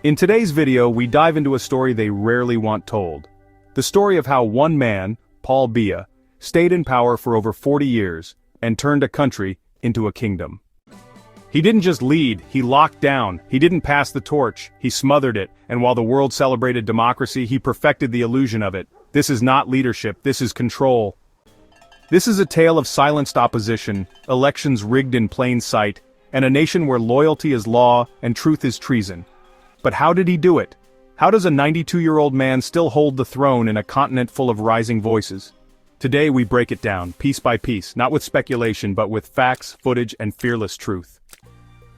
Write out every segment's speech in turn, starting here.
In today's video, we dive into a story they rarely want told. The story of how one man, Paul Biya, stayed in power for over 40 years and turned a country into a kingdom. He didn't just lead, he locked down, he didn't pass the torch, he smothered it, and while the world celebrated democracy, he perfected the illusion of it. This is not leadership, this is control. This is a tale of silenced opposition, elections rigged in plain sight, and a nation where loyalty is law and truth is treason. But how did he do it? How does a 92-year-old man still hold the throne in a continent full of rising voices? Today we break it down, piece by piece, not with speculation but with facts, footage, and fearless truth.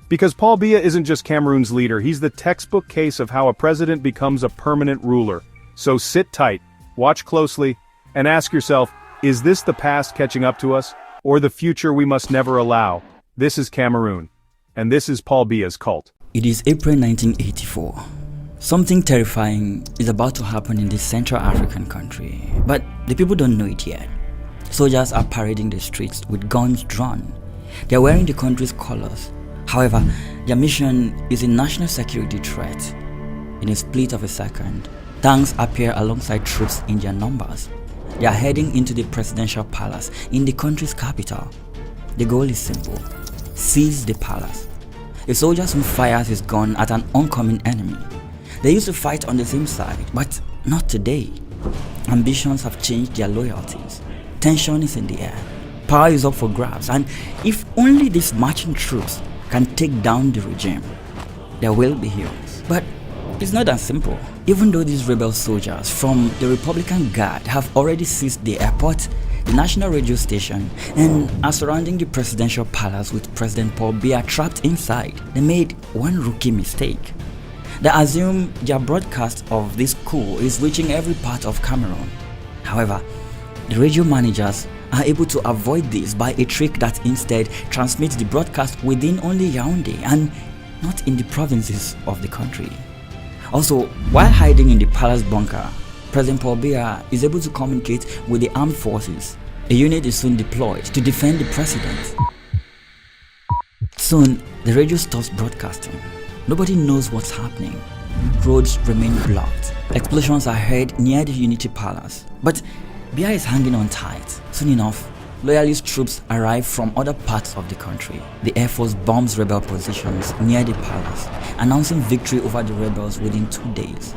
Because Paul Biya isn't just Cameroon's leader, he's the textbook case of how a president becomes a permanent ruler. So sit tight, watch closely, and ask yourself, is this the past catching up to us, or the future we must never allow? This is Cameroon, and this is Paul Biya's cult. It is April 1984. Something terrifying is about to happen in this Central African country, but the people don't know it yet. Soldiers are parading the streets with guns drawn. They are wearing the country's colors. However, their mission is a national security threat. In a split of a second, tanks appear alongside troops in their numbers. They are heading into the presidential palace in the country's capital. The goal is simple: seize the palace. A soldier soon fires his gun at an oncoming enemy. They used to fight on the same side, but not today. Ambitions have changed their loyalties. Tension is in the air. Power is up for grabs, and if only these marching troops can take down the regime, there will be heroes. But it's not that simple. Even though these rebel soldiers from the Republican Guard have already seized the airport, the national radio station, and are surrounding the presidential palace with President Paul Biya trapped inside, they made one rookie mistake. They assume their broadcast of this coup is reaching every part of Cameroon. However, the radio managers are able to avoid this by a trick that instead transmits the broadcast within only Yaoundé and not in the provinces of the country. Also, while hiding in the palace bunker, President Paul Biya is able to communicate with the armed forces. A unit is soon deployed to defend the president. Soon, the radio stops broadcasting. Nobody knows what's happening. Roads remain blocked. Explosions are heard near the Unity Palace. But Biya is hanging on tight. Soon enough, loyalist troops arrive from other parts of the country. The Air Force bombs rebel positions near the palace, announcing victory over the rebels within 2 days.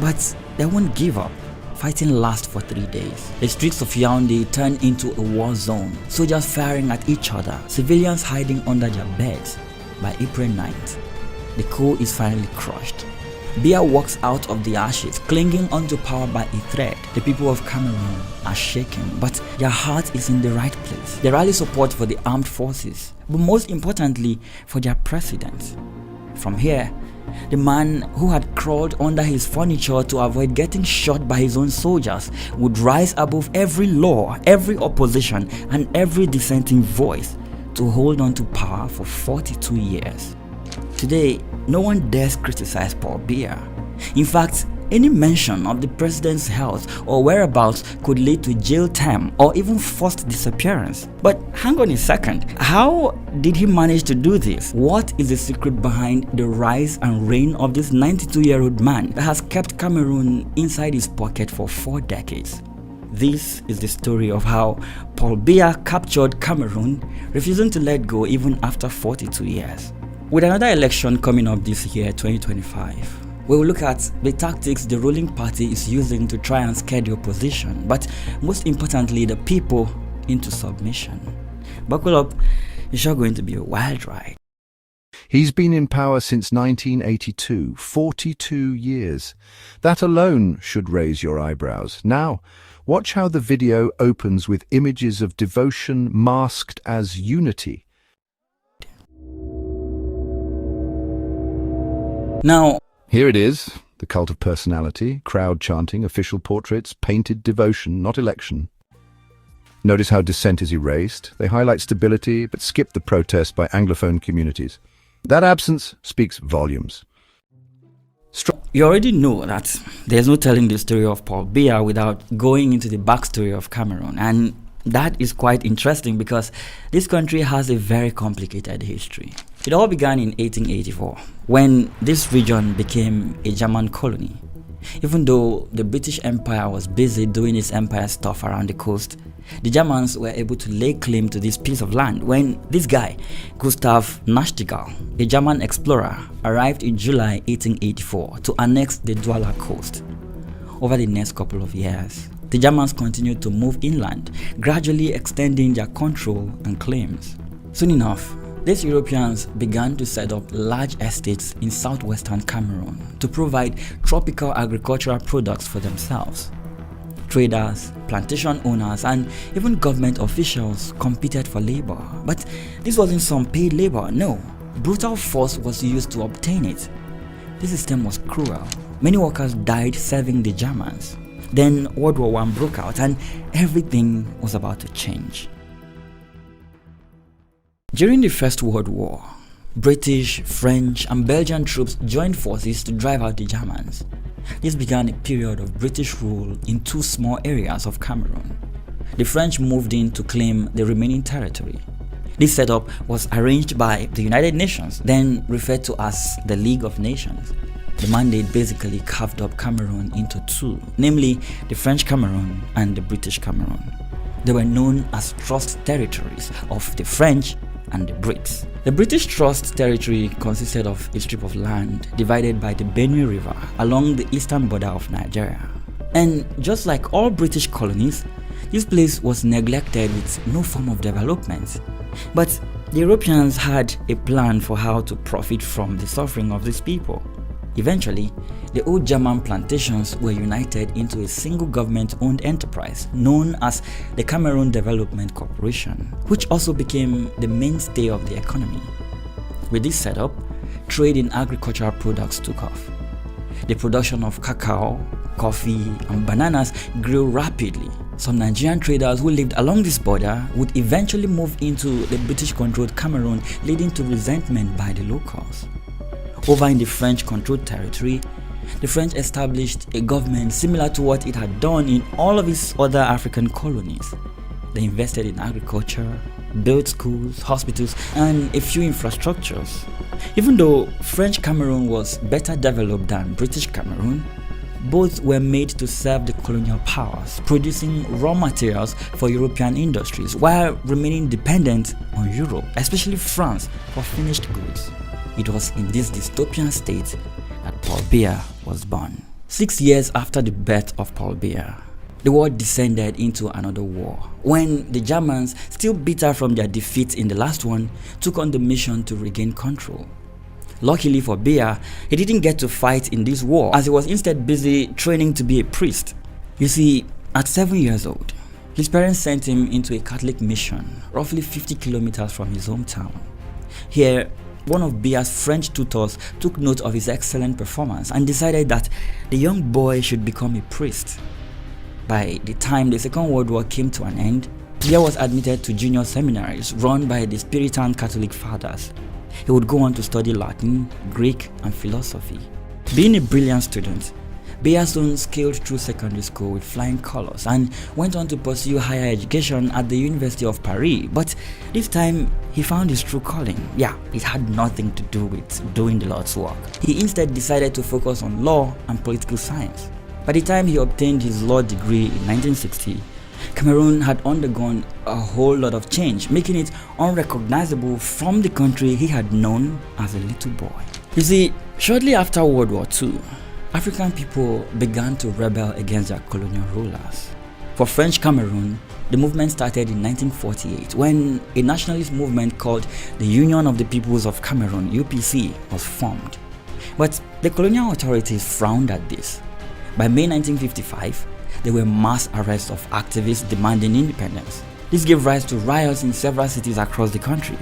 But they won't give up. Fighting lasts for 3 days. The streets of Yaoundé turn into a war zone. Soldiers firing at each other, civilians hiding under their beds. By April 9th, the coup is finally crushed. Biya walks out of the ashes, clinging onto power by a thread. The people of Cameroon are shaken, but their heart is in the right place. They rally support for the armed forces, but most importantly, for their president. From here, the man who had crawled under his furniture to avoid getting shot by his own soldiers would rise above every law, every opposition, and every dissenting voice to hold on to power for 42 years. Today, no one dares criticize Paul Biya. In fact, any mention of the president's health or whereabouts could lead to jail time or even forced disappearance. But hang on a second, how did he manage to do this? What is the secret behind the rise and reign of this 92-year-old man that has kept Cameroon inside his pocket for 4 decades? This is the story of how Paul Biya captured Cameroon, refusing to let go even after 42 years. With another election coming up this year, 2025, we will look at the tactics the ruling party is using to try and scare the opposition, but most importantly, the people into submission. Buckle up, it's sure going to be a wild ride. He's been in power since 1982, 42 years. That alone should raise your eyebrows. Now, watch how the video opens with images of devotion masked as unity. Now, here it is, the cult of personality, crowd chanting, official portraits, painted devotion, not election. Notice how dissent is erased. They highlight stability, but skip the protest by Anglophone communities. That absence speaks volumes. You already know that there's no telling the story of Paul Biya without going into the backstory of Cameroon, and that is quite interesting because this country has a very complicated history. It all began in 1884, when this region became a German colony. Even though the British Empire was busy doing its empire stuff around the coast, the Germans were able to lay claim to this piece of land when this guy, Gustav Nachtigal, a German explorer, arrived in July 1884 to annex the Douala coast. Over the next couple of years, the Germans continued to move inland, gradually extending their control and claims. Soon enough, these Europeans began to set up large estates in southwestern Cameroon to provide tropical agricultural products for themselves. Traders, plantation owners, and even government officials competed for labor. But this wasn't some paid labor, no. Brutal force was used to obtain it. This system was cruel. Many workers died serving the Germans. Then World War I broke out and everything was about to change. During the First World War, British, French, and Belgian troops joined forces to drive out the Germans. This began a period of British rule in two small areas of Cameroon. The French moved in to claim the remaining territory. This setup was arranged by the United Nations, then referred to as the League of Nations. The mandate basically carved up Cameroon into two, namely the French Cameroon and the British Cameroon. They were known as trust territories of the French and the Brits. The British Trust territory consisted of a strip of land divided by the Benue River along the eastern border of Nigeria. And just like all British colonies, this place was neglected with no form of development. But the Europeans had a plan for how to profit from the suffering of these people. Eventually, the old German plantations were united into a single government-owned enterprise known as the Cameroon Development Corporation, which also became the mainstay of the economy. With this setup, trade in agricultural products took off. The production of cacao, coffee, and bananas grew rapidly. Some Nigerian traders who lived along this border would eventually move into the British-controlled Cameroon, leading to resentment by the locals. Over in the French-controlled territory, the French established a government similar to what it had done in all of its other African colonies. They invested in agriculture, built schools, hospitals, and a few infrastructures. Even though French Cameroon was better developed than British Cameroon, both were made to serve the colonial powers, producing raw materials for European industries while remaining dependent on Europe, especially France, for finished goods. It was in this dystopian state that Paul Biya was born. 6 years after the birth of Paul Biya, the war descended into another war, when the Germans, still bitter from their defeat in the last one, took on the mission to regain control. Luckily for Biya, he didn't get to fight in this war, as he was instead busy training to be a priest. You see, at 7 years old, his parents sent him into a Catholic mission, roughly 50 kilometers from his hometown. Here, one of Biya's French tutors took note of his excellent performance and decided that the young boy should become a priest. By the time the Second World War came to an end, Biya was admitted to junior seminaries run by the Puritan Catholic fathers. He would go on to study Latin, Greek, and philosophy. Being a brilliant student, Biya soon scaled through secondary school with flying colors and went on to pursue higher education at the University of Paris. But this time, he found his true calling. Yeah, it had nothing to do with doing the Lord's work. He instead decided to focus on law and political science. By the time he obtained his law degree in 1960, Cameroon had undergone a whole lot of change, making it unrecognizable from the country he had known as a little boy. You see, shortly after World War II, African people began to rebel against their colonial rulers. For French Cameroon, the movement started in 1948 when a nationalist movement called the Union of the Peoples of Cameroon, UPC, was formed. But the colonial authorities frowned at this. By May 1955, there were mass arrests of activists demanding independence. This gave rise to riots in several cities across the country.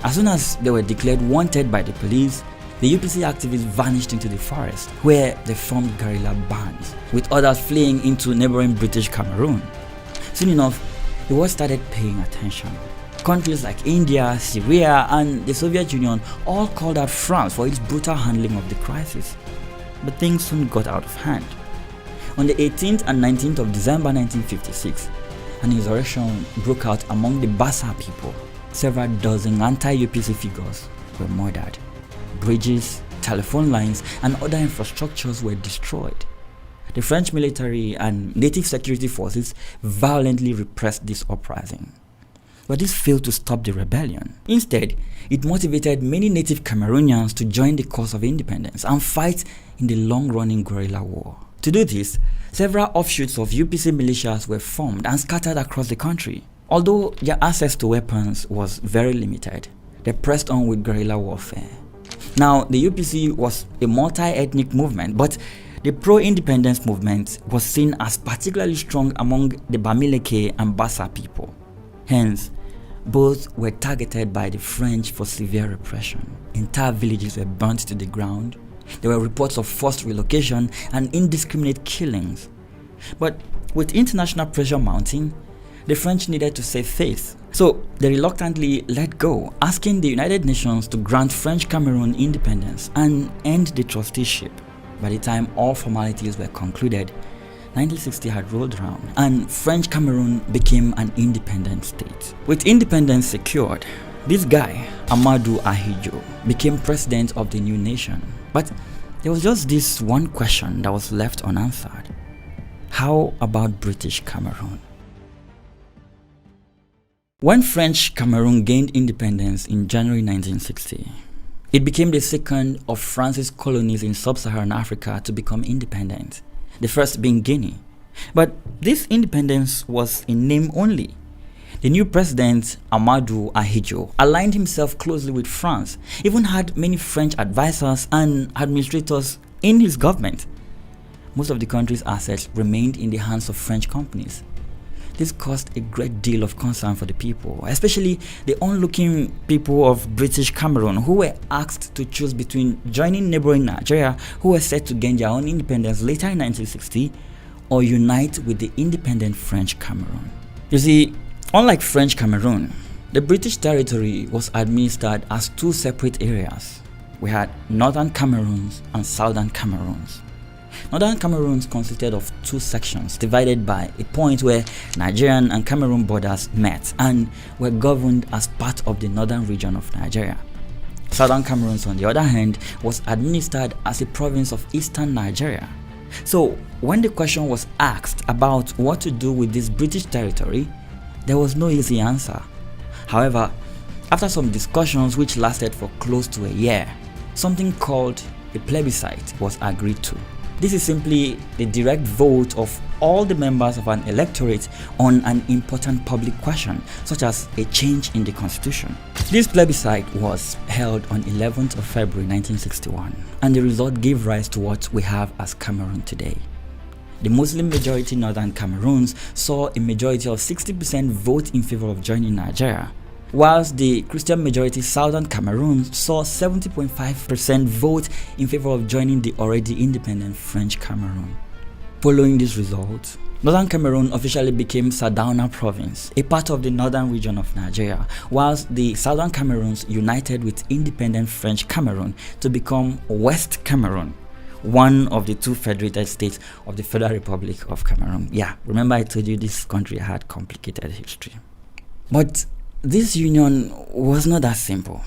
As soon as they were declared wanted by the police, the UPC activists vanished into the forest, where they formed guerrilla bands, with others fleeing into neighboring British Cameroon. Soon enough, the world started paying attention. Countries like India, Syria, and the Soviet Union all called out France for its brutal handling of the crisis. But things soon got out of hand. On the 18th and 19th of December 1956, an insurrection broke out among the Bassa people. Several dozen anti-UPC figures were murdered. Bridges, telephone lines, and other infrastructures were destroyed. The French military and native security forces violently repressed this uprising. But this failed to stop the rebellion. Instead, it motivated many native Cameroonians to join the cause of independence and fight in the long-running guerrilla war. To do this, several offshoots of UPC militias were formed and scattered across the country. Although their access to weapons was very limited, they pressed on with guerrilla warfare. Now, the UPC was a multi-ethnic movement, but the pro-independence movement was seen as particularly strong among the Bamileke and Bassa people. Hence, both were targeted by the French for severe repression. Entire villages were burnt to the ground. There were reports of forced relocation and indiscriminate killings. But with international pressure mounting, the French needed to save face. So they reluctantly let go, asking the United Nations to grant French Cameroon independence and end the trusteeship. By the time all formalities were concluded, 1960 had rolled around and French Cameroon became an independent state. With independence secured, this guy, Amadou Ahidjo, became president of the new nation. But there was just this one question that was left unanswered. How about British Cameroon? When French Cameroon gained independence in January 1960, it became the second of France's colonies in sub-Saharan Africa to become independent, the first being Guinea. But this independence was in name only. The new president, Amadou Ahidjo, aligned himself closely with France, even had many French advisors and administrators in his government. Most of the country's assets remained in the hands of French companies. This caused a great deal of concern for the people, especially the onlooking people of British Cameroon, who were asked to choose between joining neighboring Nigeria, who were set to gain their own independence later in 1960, or unite with the independent French Cameroon. You see, unlike French Cameroon, the British territory was administered as two separate areas. We had Northern Cameroons and Southern Cameroons. Northern Cameroons consisted of two sections divided by a point where Nigerian and Cameroon borders met and were governed as part of the northern region of Nigeria. Southern Cameroons, on the other hand, was administered as a province of eastern Nigeria. So, when the question was asked about what to do with this British territory, there was no easy answer. However, after some discussions which lasted for close to a year, something called a plebiscite was agreed to. This is simply the direct vote of all the members of an electorate on an important public question, such as a change in the constitution. This plebiscite was held on 11th of February 1961, and the result gave rise to what we have as Cameroon today. The Muslim majority Northern Cameroons saw a majority of 60% vote in favor of joining Nigeria, whilst the Christian majority Southern Cameroon saw 70.5% vote in favor of joining the already independent French Cameroon. Following this result, Northern Cameroon officially became Sardauna province, a part of the northern region of Nigeria, whilst the Southern Cameroons united with independent French Cameroon to become West Cameroon, one of the two federated states of the Federal Republic of Cameroon. Yeah, remember I told you this country had complicated history. But this union was not that simple.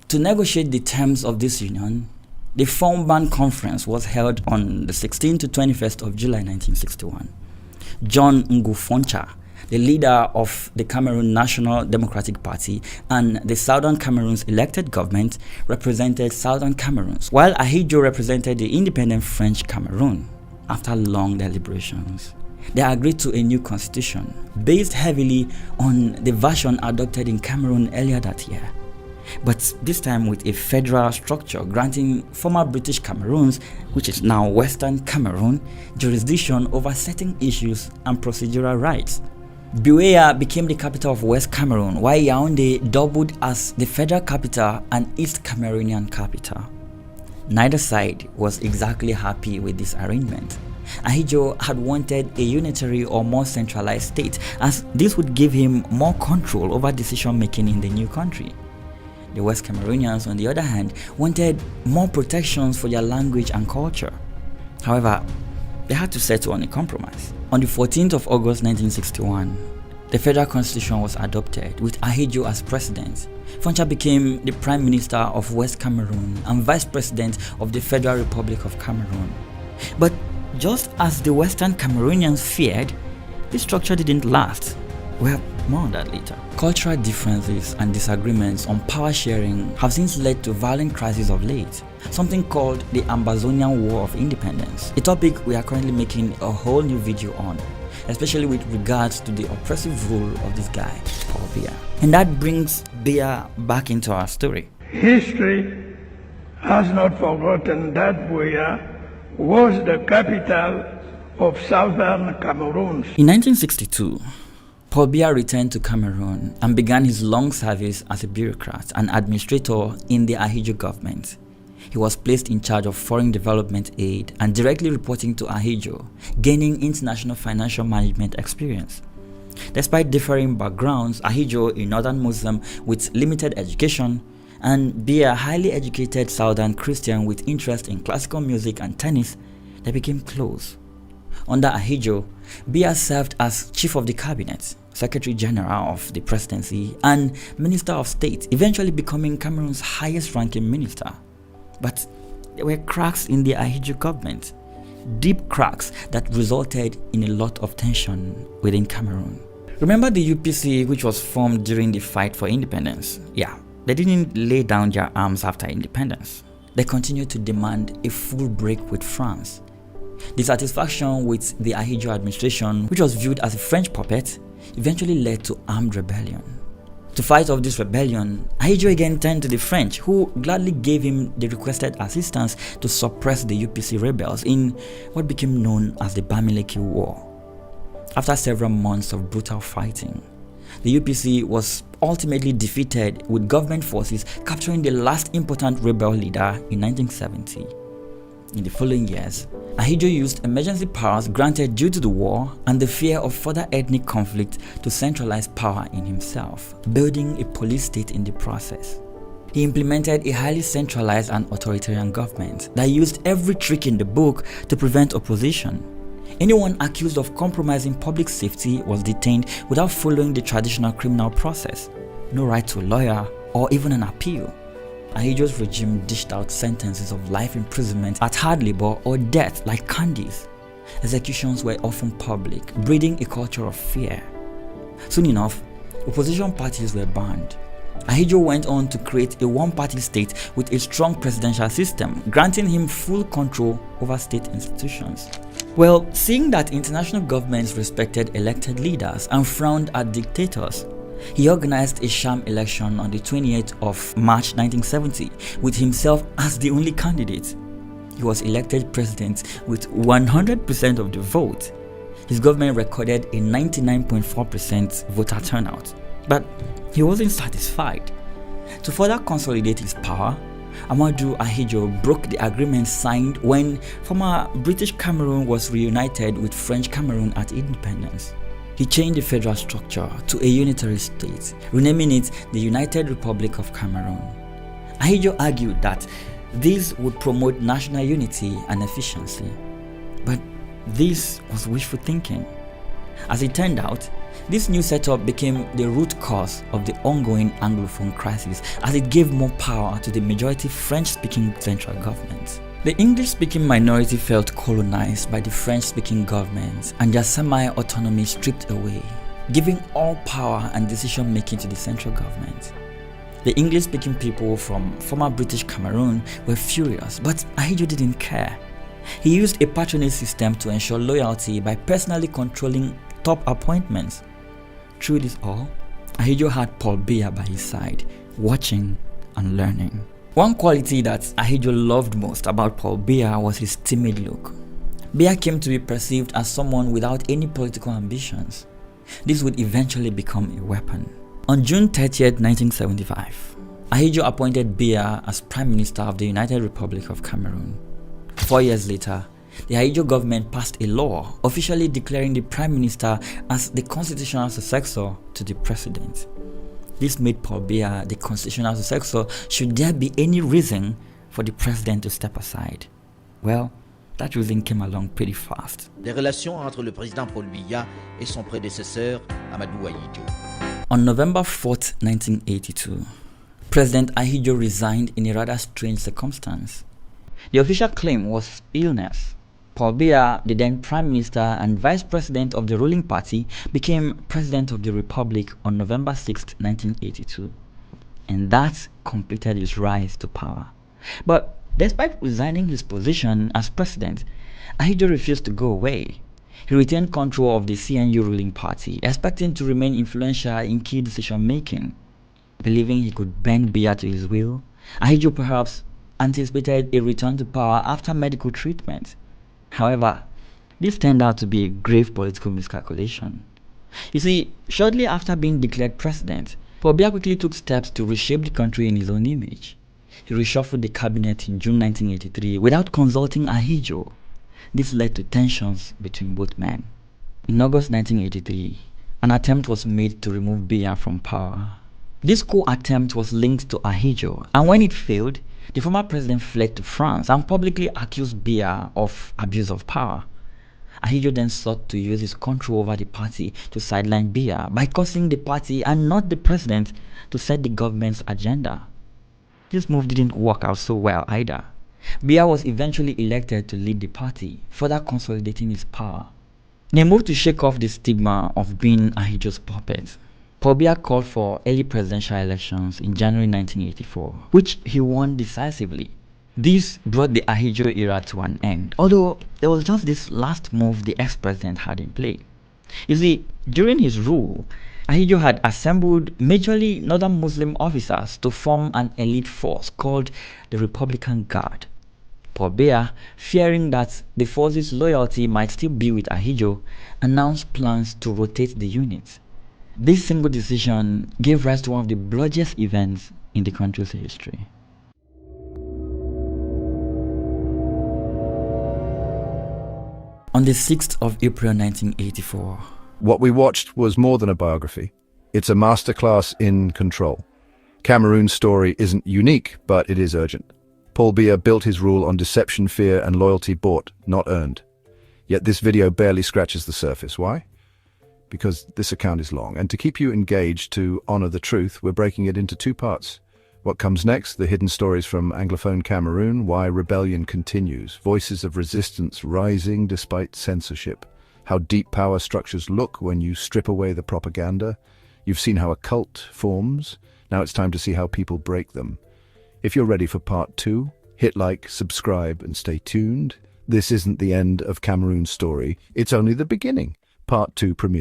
To negotiate the terms of this union, the Formban Conference was held on the 16th to 21st of July 1961. John Ngufoncha, the leader of the Cameroon National Democratic Party and the Southern Cameroon's elected government, represented Southern Cameroons, while Ahidjo represented the independent French Cameroon. After long deliberations, they agreed to a new constitution based heavily on the version adopted in Cameroon earlier that year, but this time with a federal structure granting former British Cameroons, which is now Western Cameroon, jurisdiction over certain issues and procedural rights. Biya became the capital of West Cameroon, while Yaoundé doubled as the federal capital and East Cameroonian capital. Neither side was exactly happy with this arrangement. Ahidjo had wanted a unitary or more centralized state, as this would give him more control over decision making in the new country. The West Cameroonians, on the other hand, wanted more protections for their language and culture. However, they had to settle on a compromise. On the 14th of August 1961, the federal constitution was adopted with Ahidjo as president. Franca became the prime minister of West Cameroon and vice president of the Federal Republic of Cameroon. But just as the Western Cameroonians feared, this structure didn't last. Well, more on that later. Cultural differences and disagreements on power sharing have since led to violent crises of late, something called the Amazonian War of Independence, a topic we are currently making a whole new video on, especially with regards to the oppressive rule of this guy, Paul Biya. And that brings Biya back into our story. History has not forgotten that Biya was the capital of southern Cameroon. In 1962, Paul Biya returned to Cameroon and began his long service as a bureaucrat and administrator in the Ahidjo government. He was placed in charge of foreign development aid and directly reporting to Ahidjo, gaining international financial management experience. Despite differing backgrounds, Ahidjo, a northern Muslim with limited education, and Biya, a highly educated southern Christian with interest in classical music and tennis, they became close. Under Ahidjo, Biya served as chief of the cabinet, secretary general of the presidency, and minister of state, eventually becoming Cameroon's highest ranking minister. But there were cracks in the Ahidjo government, deep cracks that resulted in a lot of tension within Cameroon. Remember the UPC, which was formed during the fight for independence? Yeah, they didn't lay down their arms after independence. They continued to demand a full break with France. Dissatisfaction with the Ahidjo administration, which was viewed as a French puppet, eventually led to armed rebellion. To fight off this rebellion, Ahidjo again turned to the French, who gladly gave him the requested assistance to suppress the UPC rebels in what became known as the Bamileke War. After several months of brutal fighting, the UPC was ultimately defeated, with government forces capturing the last important rebel leader in 1970. In the following years, Ahidjo used emergency powers granted due to the war and the fear of further ethnic conflict to centralize power in himself, building a police state in the process. He implemented a highly centralized and authoritarian government that used every trick in the book to prevent opposition. Anyone accused of compromising public safety was detained without following the traditional criminal process. No right to a lawyer or even an appeal. Ahidjo's regime dished out sentences of life imprisonment at hard labor or death like candies. Executions were often public, breeding a culture of fear. Soon enough, opposition parties were banned. Ahidjo went on to create a one-party state with a strong presidential system, granting him full control over state institutions. Well, seeing that international governments respected elected leaders and frowned at dictators, he organized a sham election on the 28th of March 1970 with himself as the only candidate. He was elected president with 100% of the vote. His government recorded a 99.4% voter turnout. But he wasn't satisfied. To further consolidate his power, Amadou Ahidjo broke the agreement signed when former British Cameroon was reunited with French Cameroon at independence. He changed the federal structure to a unitary state, renaming it the United Republic of Cameroon. Ahidjo argued that this would promote national unity and efficiency. But this was wishful thinking. As it turned out, this new setup became the root cause of the ongoing Anglophone crisis, as it gave more power to the majority French-speaking central government. The English-speaking minority felt colonized by the French-speaking government and their semi-autonomy stripped away, giving all power and decision-making to the central government. The English-speaking people from former British Cameroon were furious, but Ahidjo didn't care. He used a patronage system to ensure loyalty by personally controlling top appointments. Through this all, Ahidjo had Paul Biya by his side, watching and learning. One quality that Ahidjo loved most about Paul Biya was his timid look. Biya came to be perceived as someone without any political ambitions. This would eventually become a weapon. On June 30th, 1975, Ahidjo appointed Biya as Prime Minister of the United Republic of Cameroon. 4 years later, the Ahidjo government passed a law officially declaring the Prime Minister as the constitutional successor to the President. This made Paul Biya the constitutional successor should there be any reason for the President to step aside. Well, that ruling came along pretty fast. Les relations entre le président Paul Biya et son prédécesseur Amadou Ahidjo. On November 4th, 1982, President Ahidjo resigned in a rather strange circumstance. The official claim was illness. Paul Biya, the then Prime Minister and Vice President of the ruling party, became President of the Republic on November 6th, 1982. And that completed his rise to power. But despite resigning his position as president, Ahidjo refused to go away. He retained control of the CNU ruling party, expecting to remain influential in key decision-making. Believing he could bend Biya to his will, Ahidjo perhaps anticipated a return to power after medical treatment. However, this turned out to be a grave political miscalculation. You see, shortly after being declared president, Paul Biya quickly took steps to reshape the country in his own image. He reshuffled the cabinet in June 1983 without consulting Ahidjo. This led to tensions between both men. In August 1983, an attempt was made to remove Biya from power. This attempt was linked to Ahidjo, and when it failed, the former president fled to France and publicly accused Biya of abuse of power. Ahidjo then sought to use his control over the party to sideline Biya by causing the party and not the president to set the government's agenda. This move didn't work out so well either. Biya was eventually elected to lead the party, further consolidating his power. In a move to shake off the stigma of being Ahidjo's puppet, Paul Biya called for early presidential elections in January 1984, which he won decisively. This brought the Ahidjo era to an end, although there was just this last move the ex-president had in play. You see, during his rule, Ahidjo had assembled majorly northern Muslim officers to form an elite force called the Republican Guard. Paul Biya, fearing that the force's loyalty might still be with Ahidjo, announced plans to rotate the units. This single decision gave rise to one of the bloodiest events in the country's history. On the 6th of April 1984, What we watched was more than a biography. It's a masterclass in control. Cameroon's story isn't unique, but it is urgent. Paul Biya built his rule on deception, fear, and loyalty bought, not earned. Yet this video barely scratches the surface. Why? Because this account is long, and to keep you engaged, to honor the truth, we're breaking it into two parts. What comes next? The hidden stories from Anglophone Cameroon, why rebellion continues, voices of resistance rising despite censorship, how deep power structures look when you strip away the propaganda. You've seen how a cult forms. Now it's time to see how people break them. If you're ready for part 2, hit like, subscribe, and stay tuned. This isn't the end of Cameroon's story. It's only the beginning. Part 2 premieres